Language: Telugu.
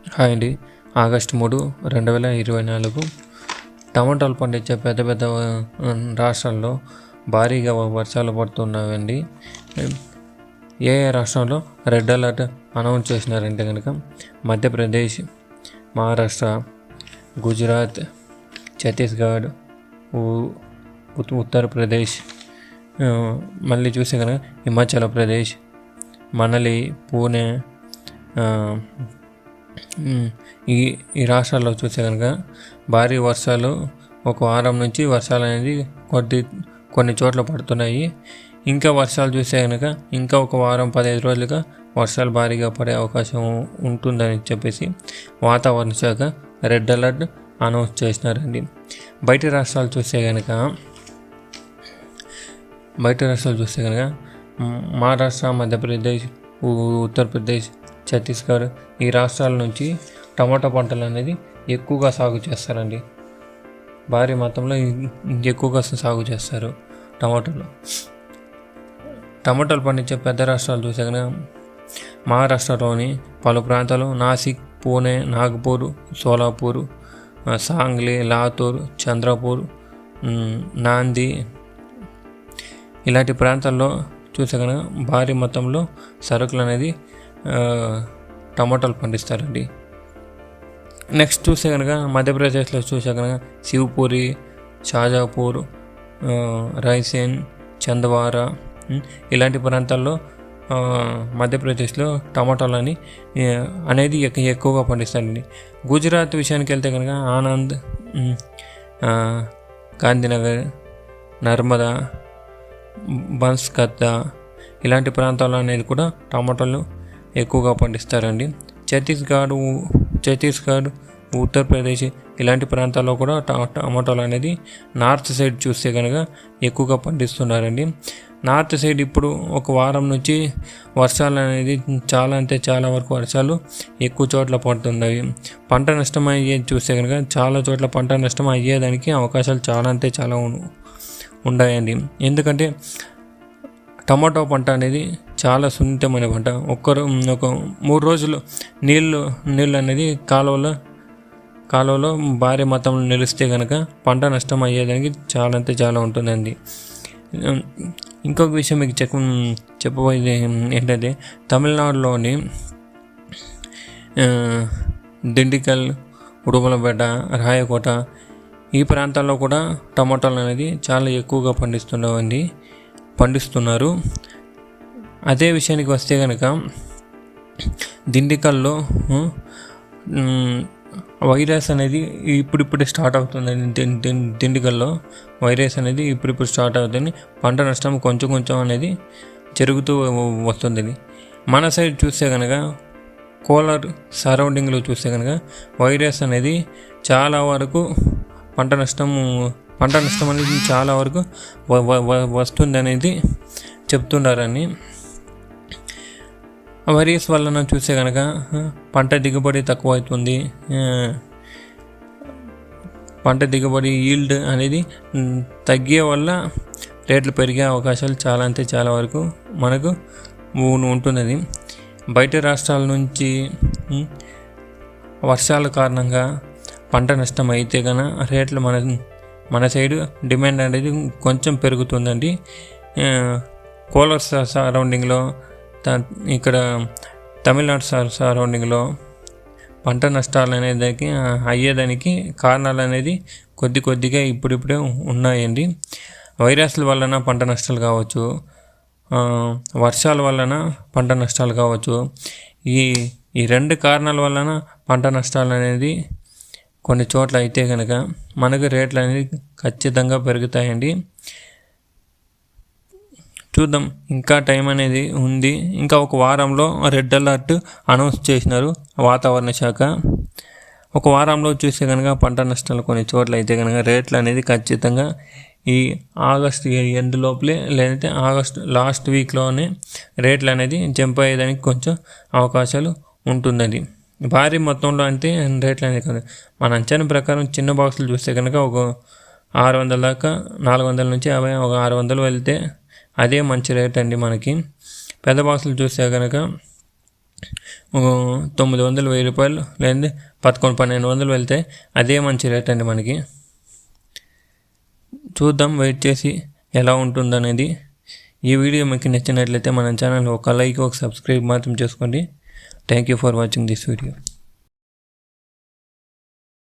హాయ్ అండి. ఆగస్టు 3, 2024 టమాటాలు పండించే పెద్ద పెద్ద రాష్ట్రాల్లో భారీగా వర్షాలు పడుతున్నాయండి. ఏ రాష్ట్రంలో రెడ్ అలర్ట్ అనౌన్స్ చేసినారంటే కనుక మధ్యప్రదేశ్, మహారాష్ట్ర, గుజరాత్, ఛత్తీస్గఢ్, ఉత్తరప్రదేశ్, మళ్ళీ చూస్తే కనుక హిమాచల్ ప్రదేశ్, మనలి, పూణే, ఈ రాష్ట్రాల్లో చూస్తే కనుక భారీ వర్షాలు ఒక వారం నుంచి వర్షాలు అనేది కొన్ని చోట్ల పడుతున్నాయి. ఇంకా వర్షాలు చూస్తే కనుక ఇంకా ఒక వారం 15 రోజులుగా వర్షాలు భారీగా పడే అవకాశం ఉంటుందని చెప్పేసి వాతావరణ శాఖ రెడ్ అలర్ట్ అనౌన్స్ చేసినారండి. బయట రాష్ట్రాలు చూస్తే కనుక మహారాష్ట్ర, మధ్యప్రదేశ్, ఉత్తరప్రదేశ్, ఛత్తీస్గఢ్ ఈ రాష్ట్రాల నుంచి టమాటా పంటలు అనేది ఎక్కువగా సాగు చేస్తారండి. భారీ మొత్తంలో ఎక్కువగా సాగు చేస్తారు టమాటాలు పండించే పెద్ద రాష్ట్రాలు చూసే కనుక మహారాష్ట్రలోని పలు ప్రాంతాలు నాసిక్, పూణే, నాగపూర్, సోలాపూర్, సాంగ్లీ, లాతూర్, చంద్రపూర్, నాంది ఇలాంటి ప్రాంతాల్లో చూసే కనుక భారీ మొత్తంలో సరుకులు అనేది టమాటాలు పండిస్తారండి. నెక్స్ట్ చూస్తే కనుక మధ్యప్రదేశ్లో చూసే కనుక శివపురి, షాజాపూర్, రాయ్సేన్, చందవారా ఇలాంటి ప్రాంతాల్లో మధ్యప్రదేశ్లో టమాటాలు అనేది ఎక్కువగా పండిస్తారండి. గుజరాత్ విషయానికి వెళ్తే కనుక ఆనంద్, గాంధీనగర్, నర్మదా, బన్స్కత్తా ఇలాంటి ప్రాంతాల్లో అనేది కూడా టమాటాలు ఎక్కువగా పండిస్తారండి. ఛత్తీస్గఢ్, ఉత్తరప్రదేశ్ ఇలాంటి ప్రాంతాల్లో కూడా టమాటాలు అనేది నార్త్ సైడ్ చూస్తే కనుక ఎక్కువగా పండిస్తున్నారండి. నార్త్ సైడ్ ఇప్పుడు ఒక వారం నుంచి వర్షాలు అనేది చాలా వరకు వర్షాలు ఎక్కువ చోట్ల పడుతున్నాయి. పంట నష్టం అయ్యేది చూస్తే కనుక చాలా చోట్ల పంట నష్టం అయ్యేదానికి అవకాశాలు చాలా ఉన్నాయండి. ఎందుకంటే టమాటో పంట అనేది చాలా సున్నితమైన పంట. ఒక 3 రోజులు నీళ్ళు అనేది కాలువలో భారీ మొత్తంలో నిలిస్తే కనుక పంట నష్టం అయ్యేదానికి చాలా ఉంటుందండి. ఇంకొక విషయం మీకు చెప్పబోయేది ఏంటంటే తమిళనాడులోని దిండిగల్, ఉడుమలపేట, రాయకోట ఈ ప్రాంతాల్లో కూడా టమాటాలు అనేది చాలా ఎక్కువగా పండిస్తున్నారు. అదే విషయానికి వస్తే కనుక దిండిగల్లో వైరస్ అనేది ఇప్పుడు స్టార్ట్ అవుతుందండి. దిండిగల్లో వైరస్ అనేది ఇప్పుడు స్టార్ట్ అవుతుంది. పంట నష్టం కొంచెం అనేది జరుగుతూ వస్తుంది. మన సైడ్ చూస్తే కనుక కోలార్ సరౌండింగ్లో చూస్తే కనుక వైరస్ అనేది చాలా వరకు పంట నష్టం అనేది చాలా వరకు వస్తుంది అనేది చెప్తున్నారని. వైరస్ వలన చూస్తే కనుక పంట దిగుబడి తక్కువ అవుతుంది. పంట దిగుబడి ఈల్డ్ అనేది తగ్గే వల్ల రేట్లు పెరిగే అవకాశాలు చాలా వరకు మనకు ఉంటున్నది. బయట రాష్ట్రాల నుంచి వర్షాల కారణంగా పంట నష్టం అయితే కనుక రేట్లు మన సైడ్ డిమాండ్ అనేది కొంచెం పెరుగుతుందండి. కోలార్ సరౌండింగ్లో ఇక్కడ తమిళనాడు సరౌండింగ్లో పంట నష్టాలు అయ్యేదానికి కారణాలు అనేది కొద్దిగా ఇప్పుడిప్పుడే ఉన్నాయండి. వైరస్ల వలన పంట నష్టాలు కావచ్చు, వర్షాల వలన పంట నష్టాలు కావచ్చు. ఈ 2 కారణాల వలన పంట నష్టాలు అనేది కొన్ని చోట్ల అయితే కనుక మనకు రేట్లు అనేది ఖచ్చితంగా పెరుగుతాయండి. చూద్దాం, ఇంకా టైం అనేది ఉంది. ఇంకా ఒక వారంలో రెడ్ అలర్ట్ అనౌన్స్ చేసినారు వాతావరణ శాఖ. ఒక వారంలో చూస్తే కనుక పంట నష్టాలు కొన్ని చోట్ల అయితే కనుక రేట్లు అనేది ఖచ్చితంగా ఈ ఆగస్టు ఎండ్ లోపలే లేదంటే ఆగస్టు లాస్ట్ వీక్లోనే రేట్లు అనేది జంప్ అయ్యేదానికి కొంచెం అవకాశాలు ఉంటుందండి. భారీ మొత్తంలో అంటే రేట్లు అనేది కాదు, మన అంచనా ప్రకారం చిన్న బాక్సులు చూస్తే కనుక ఒక 600 దాకా, 400 నుంచి 50, ఒక 600 వెళ్తే అదే మంచి రేట్ అండి మనకి. పెద్ద బాక్సులు చూస్తే కనుక 900 1000 రూపాయలు లేదంటే 1100-1200 వెళ్తే అదే మంచి రేట్ అండి మనకి. చూద్దాం, వెయిట్ చేసి ఎలా ఉంటుందనేది. ఈ వీడియో మీకు నచ్చినట్లయితే మన ఛానల్ ఒక లైక్, ఒక సబ్స్క్రైబ్ మాత్రం చేసుకోండి. Thank you for watching this video.